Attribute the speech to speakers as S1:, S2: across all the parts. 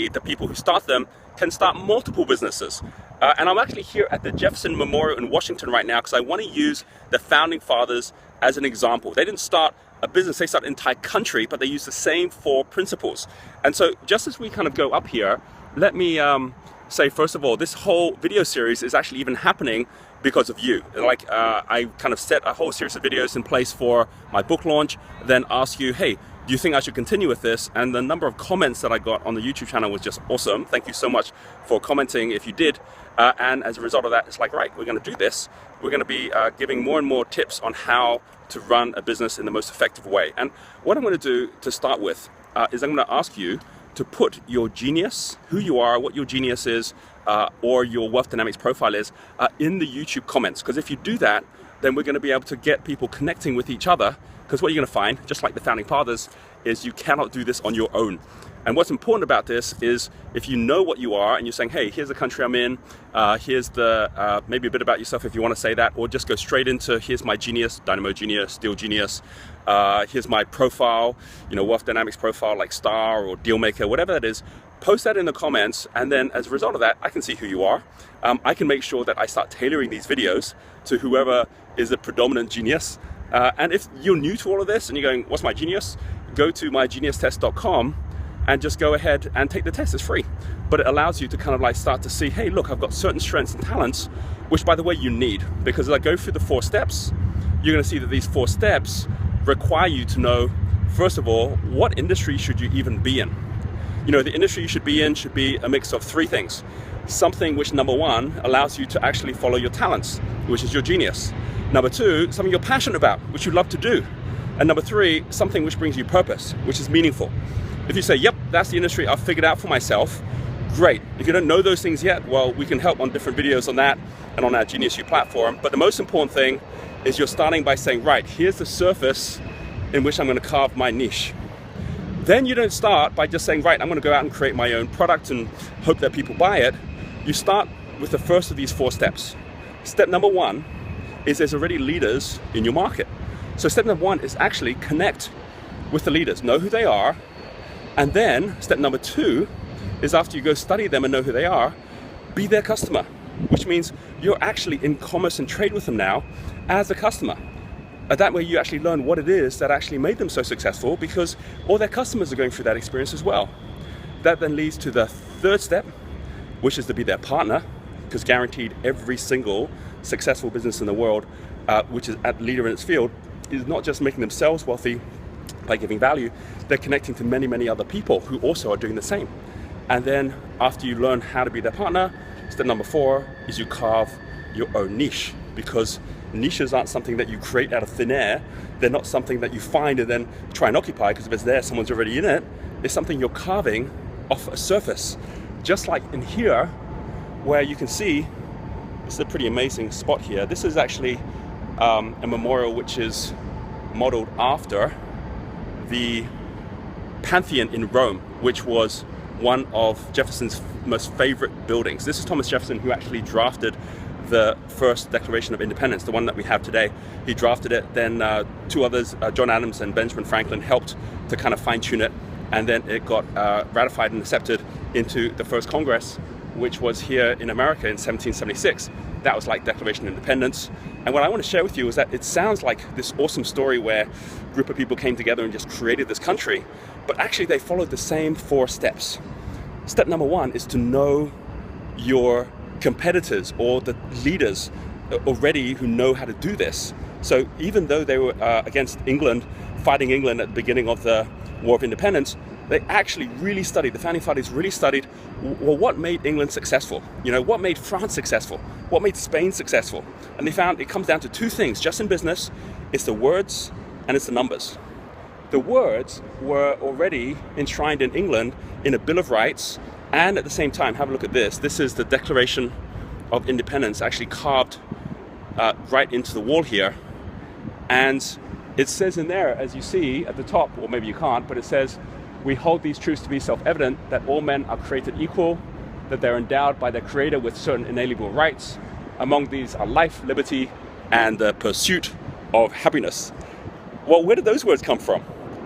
S1: the people who start them can start multiple businesses. And I'm actually here at the Jefferson Memorial in Washington right now because I want to use the Founding Fathers as an example. They didn't start a business, they started an entire country, but they used the same 4 principles. And so just as we kind of go up here, let me say, first of all, this whole video series is actually even happening because of you. Like I kind of set a whole series of videos in place for my book launch, then ask you, hey, do you think I should continue with this? And the number of comments that I got on the YouTube channel was just awesome. Thank you so much for commenting if you did. And as a result of that, it's like, right, we're going to do this. We're going to be giving more and more tips on how to run a business in the most effective way. And what I'm going to do to start with is I'm going to ask you to put your genius, who you are, what your genius is, or your wealth dynamics profile is, in the YouTube comments. Because if you do that, then we're going to be able to get people connecting with each other. Because what you're going to find, just like the Founding Fathers, is you cannot do this on your own. And what's important about this is if you know what you are and you're saying, hey, here's the country I'm in, here's the, maybe a bit about yourself if you want to say that, or just go straight into, here's my genius, Dynamo Genius, Steel Genius, here's my profile, wealth dynamics profile like Star or Dealmaker, whatever that is, post that in the comments. And then as a result of that, I can see who you are. I can make sure that I start tailoring these videos to whoever is the predominant genius. And if you're new to all of this and you're going, what's my genius? Go to mygeniustest.com and just go ahead and take the test. It's free, but it allows you to kind of like start to see, hey, look, I've got certain strengths and talents, which by the way, you need, because as I go through the 4 steps, you're going to see that these 4 steps require you to know, first of all, what industry should you even be in? The industry you should be in should be a mix of 3 things. Something which, number 1, allows you to actually follow your talents, which is your genius. Number 2, something you're passionate about, which you love to do. And number 3, something which brings you purpose, which is meaningful. If you say, yep, that's the industry I've figured out for myself, great. If you don't know those things yet, well, we can help on different videos on that and on our Genius U platform. But the most important thing is you're starting by saying, right, here's the surface in which I'm going to carve my niche. Then you don't start by just saying, right, I'm going to go out and create my own product and hope that people buy it. You start with the first of these 4 steps. Step number 1 is there's already leaders in your market. So step number 1 is actually connect with the leaders, know who they are. And then step number 2 is after you go study them and know who they are, be their customer, which means you're actually in commerce and trade with them now as a customer. And that way you actually learn what it is that actually made them so successful, because all their customers are going through that experience as well. That then leads to the 3rd step, which is to be their partner, because guaranteed every single successful business in the world, which is a leader in its field, is not just making themselves wealthy by giving value, they're connecting to many, many other people who also are doing the same. And then after you learn how to be their partner, step number 4 is you carve your own niche, because niches aren't something that you create out of thin air. They're not something that you find and then try and occupy, because if it's there, someone's already in it. It's something you're carving off a surface. Just like in here, where you can see, this is a pretty amazing spot here. This is actually a memorial which is modeled after the Pantheon in Rome, which was one of Jefferson's most favorite buildings. This is Thomas Jefferson, who actually drafted the first Declaration of Independence, the one that we have today. He drafted it, then 2 others, John Adams and Benjamin Franklin, helped to kind of fine-tune it, and then it got ratified and accepted into the first Congress, which was here in America in 1776. That was like Declaration of Independence. And what I want to share with you is that it sounds like this awesome story where a group of people came together and just created this country, but actually they followed the same 4 steps. Step number 1 is to know your competitors or the leaders already who know how to do this. So even though they were against England, fighting England at the beginning of the War of Independence, they actually really studied, the Founding Fathers really studied, well, what made England successful? What made France successful? What made Spain successful? And they found it comes down to 2 things, just in business. It's the words and it's the numbers. The words were already enshrined in England in a Bill of Rights, and at the same time, have a look at this. This is the Declaration of Independence, actually carved right into the wall here. And it says in there, as you see at the top, or maybe you can't, but it says, we hold these truths to be self-evident, that all men are created equal, that they're endowed by their creator with certain inalienable rights. Among these are life, liberty, and the pursuit of happiness. Well, where did those words come from?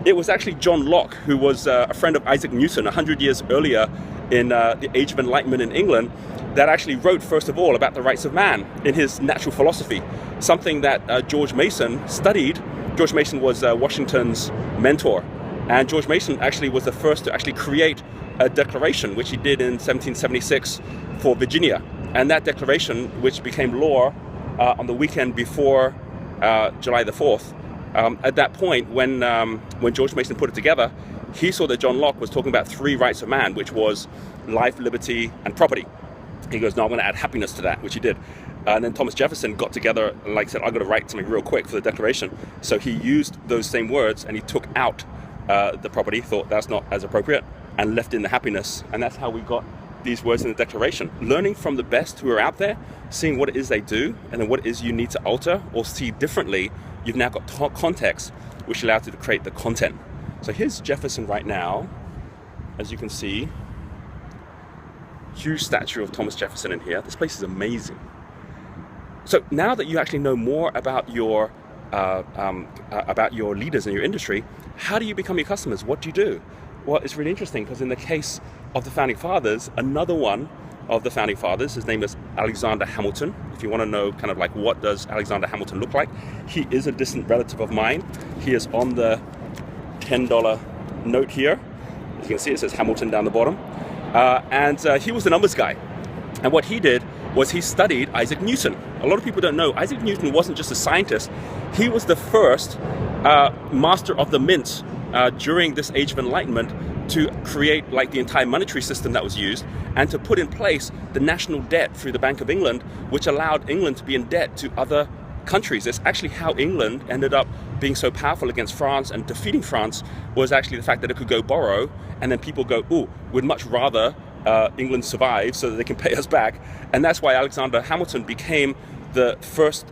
S1: It was actually John Locke, who was a friend of Isaac Newton 100 years earlier in the Age of Enlightenment in England that actually wrote, first of all, about the rights of man in his natural philosophy, something that George Mason studied. George Mason was Washington's mentor, and George Mason actually was the first to actually create a declaration, which he did in 1776 for Virginia. And that declaration, which became law on the weekend before July the 4th, at that point, when George Mason put it together, he saw that John Locke was talking about 3 rights of man, which was life, liberty, and property. He goes, no, I'm going to add happiness to that, which he did. And then Thomas Jefferson got together and said, I've got to write something real quick for the Declaration. So he used those same words and he took out the property, thought that's not as appropriate, and left in the happiness. And that's how we got these words in the Declaration. Learning from the best who are out there, seeing what it is they do, and then what it is you need to alter or see differently. You've now got context, which allows you to create the content. So here's Jefferson right now, as you can see. Huge statue of Thomas Jefferson in here. This place is amazing. So now that you actually know more about your leaders in your industry, how do you become your customers? What do you do? Well, it's really interesting because in the case of the Founding Fathers, another one of the Founding Fathers, his name is Alexander Hamilton. If you want to know kind of like what does Alexander Hamilton look like, he is a distant relative of mine. He is on the $10 note here. As you can see, it says Hamilton down the bottom. And he was the numbers guy. And what he did was he studied Isaac Newton. A lot of people don't know Isaac Newton wasn't just a scientist. He was the first master of the mint during this Age of Enlightenment to create like the entire monetary system that was used and to put in place the national debt through the Bank of England, which allowed England to be in debt to other countries. It's actually how England ended up being so powerful against France and defeating France was actually the fact that it could go borrow and then people go, ooh, we'd much rather England survive so that they can pay us back. And that's why Alexander Hamilton became the first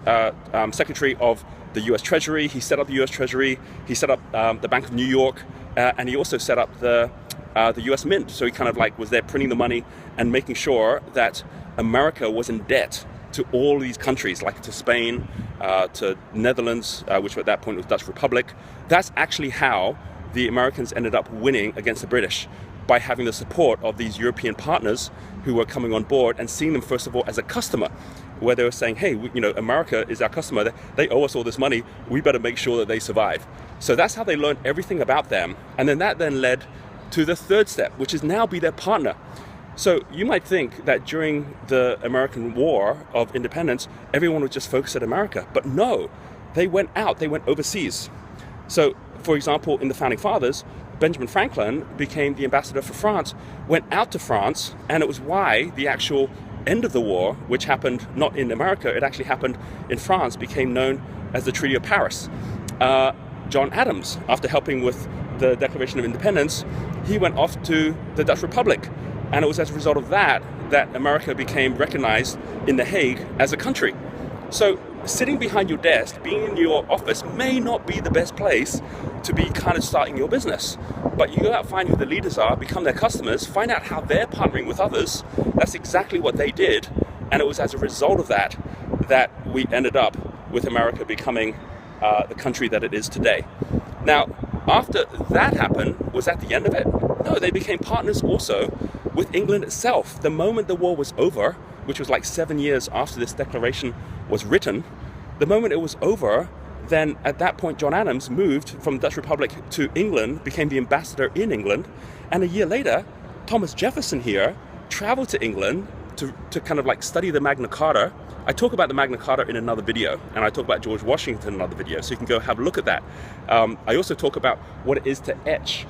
S1: Secretary of the US Treasury. He set up the US Treasury, he set up the Bank of New York, and he also set up the US Mint. So he kind of like was there printing the money and making sure that America was in debt to all these countries, like to Spain, to Netherlands, which at that point was Dutch Republic. That's actually how the Americans ended up winning against the British, by having the support of these European partners who were coming on board and seeing them first of all as a customer, where they were saying, hey, America is our customer, they owe us all this money, we better make sure that they survive. So that's how they learned everything about them. And then that then led to the third step, which is now be their partner. So you might think that during the American War of Independence, everyone would just focus at America, but no, they went out, they went overseas. So for example, in the Founding Fathers, Benjamin Franklin became the ambassador for France, went out to France, and it was why the actual end of the war, which happened not in America, it actually happened in France, became known as the Treaty of Paris. John Adams, after helping with the Declaration of Independence, he went off to the Dutch Republic. And it was as a result of that that America became recognized in The Hague as a country. So sitting behind your desk, being in your office may not be the best place to be kind of starting your business. But you go out, find who the leaders are, become their customers, find out how they're partnering with others. That's exactly what they did. And it was as a result of that that we ended up with America becoming the country that it is today. Now, after that happened, was that the end of it? No, they became partners also with England itself. The moment the war was over, which was like 7 years after this declaration was written, the moment it was over, then at that point John Adams moved from the Dutch Republic to England, became the ambassador in England, and a year later, Thomas Jefferson here traveled to England to kind of like study the Magna Carta. I talk about the Magna Carta in another video, and I talk about George Washington in another video, so you can go have a look at that. I also talk about what it is to etch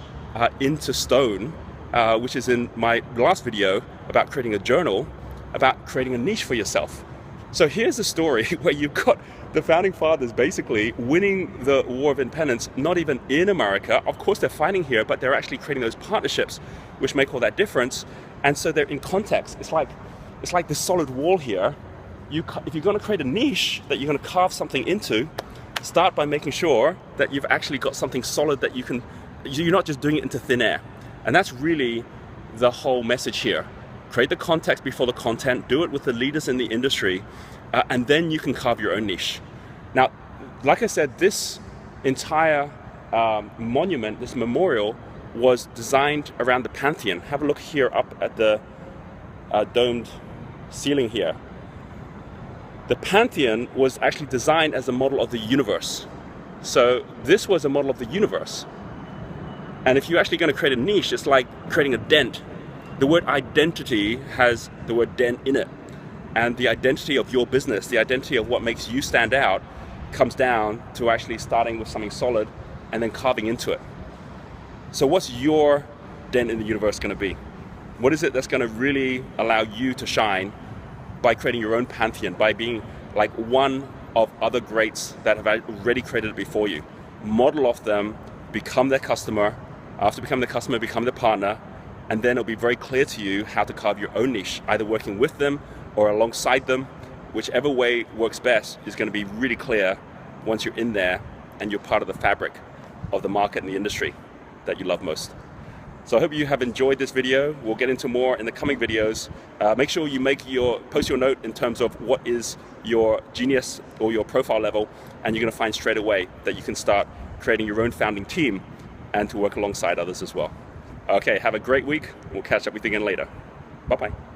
S1: into stone, which is in my last video about creating a journal, about creating a niche for yourself. So here's a story where you've got the Founding Fathers basically winning the War of Independence, not even in America. Of course they're fighting here, but they're actually creating those partnerships which make all that difference. And so they're in context. It's like this solid wall here. If you're going to create a niche that you're going to carve something into, start by making sure that you've actually got something solid that you're not just doing it into thin air. And that's really the whole message here. Create the context before the content, do it with the leaders in the industry, and then you can carve your own niche. Now, like I said, this entire monument, this memorial, was designed around the Pantheon. Have a look here up at the domed ceiling here. The Pantheon was actually designed as a model of the universe. So this was a model of the universe. And if you're actually going to create a niche, it's like creating a dent. The word identity has the word dent in it. And the identity of your business, the identity of what makes you stand out, comes down to actually starting with something solid and then carving into it. So what's your dent in the universe going to be? What is it that's going to really allow you to shine by creating your own pantheon, by being like one of other greats that have already created it before you? Model off them, become their customer. After becoming the customer, become their partner, and then it'll be very clear to you how to carve your own niche, either working with them or alongside them. Whichever way works best is going to be really clear once you're in there and you're part of the fabric of the market and the industry that you love most. So I hope you have enjoyed this video. We'll get into more in the coming videos. Make sure you post your note in terms of what is your genius or your profile level, and you're going to find straight away that you can start creating your own founding team and to work alongside others as well. Okay, have a great week. We'll catch up with you again later. Bye-bye.